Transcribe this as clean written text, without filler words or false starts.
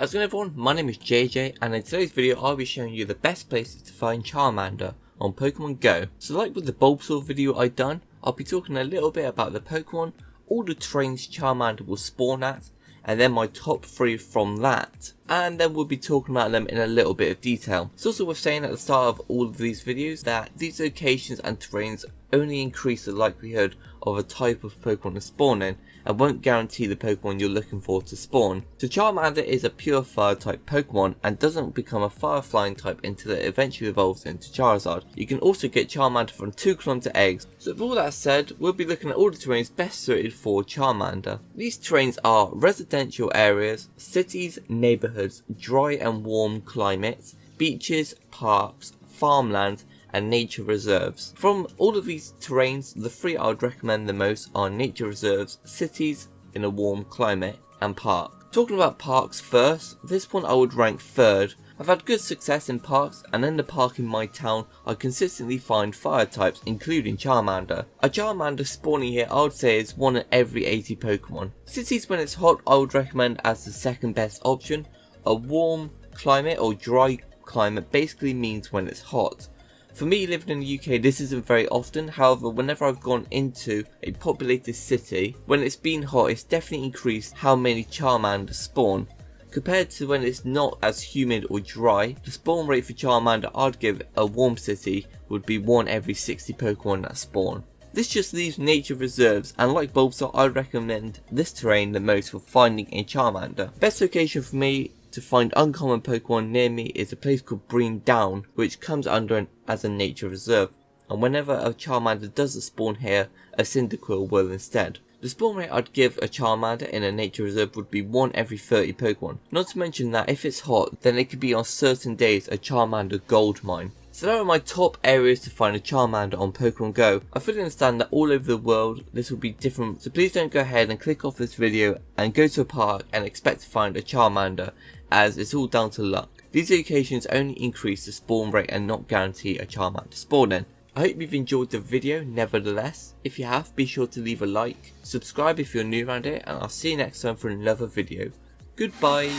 How's it going everyone, my name is JJ and in today's video I'll be showing you the best places to find Charmander on Pokemon Go. So like with the Bulbasaur video I've done, I'll be talking a little bit about the Pokemon, all the terrains Charmander will spawn at, and then my top 3 from that. And then we'll be talking about them in a little bit of detail. It's also worth saying at the start of all of these videos that these locations and terrains only increase the likelihood of a type of Pokemon to spawn in and won't guarantee the Pokemon you're looking for to spawn. So Charmander is a pure fire type Pokemon and doesn't become a fire flying type until it eventually evolves into Charizard. You can also get Charmander from 2km eggs. So with all that said, we'll be looking at all the terrains best suited for Charmander. These terrains are residential areas, cities, neighbourhoods, dry and warm climates, beaches, parks, farmlands, and nature reserves. From all of these terrains, the 3 I would recommend the most are nature reserves, cities in a warm climate, and park. Talking about parks first, this one I would rank 3rd. I've had good success in parks, and in the park in my town I consistently find fire types including Charmander. A Charmander spawning here I would say is 1 in every 80 Pokemon. Cities when it's hot I would recommend as the second best option. A warm climate or dry climate basically means when it's hot. For me living in the UK this isn't very often, however whenever I've gone into a populated city, when it's been hot it's definitely increased how many Charmander spawn. Compared to when it's not as humid or dry, the spawn rate for Charmander I'd give a warm city would be 1 every 60 Pokemon that spawn. This just leaves nature reserves, and like Bulbasaur I'd recommend this terrain the most for finding a Charmander. Best location for me to find uncommon Pokemon near me is a place called Breen Down, which comes under as a nature reserve, and whenever a Charmander doesn't spawn here, a Cyndaquil will instead. The spawn rate I'd give a Charmander in a nature reserve would be 1 every 30 Pokemon. Not to mention that if it's hot, then it could be on certain days a Charmander gold mine. So that are my top areas to find a Charmander on Pokemon Go. I fully understand that all over the world this will be different, so please don't go ahead and click off this video and go to a park and expect to find a Charmander, as it's all down to luck. These locations only increase the spawn rate and not guarantee a Charmander spawn in. I hope you've enjoyed the video nevertheless. If you have, be sure to leave a like, subscribe if you're new around here, and I'll see you next time for another video. Goodbye!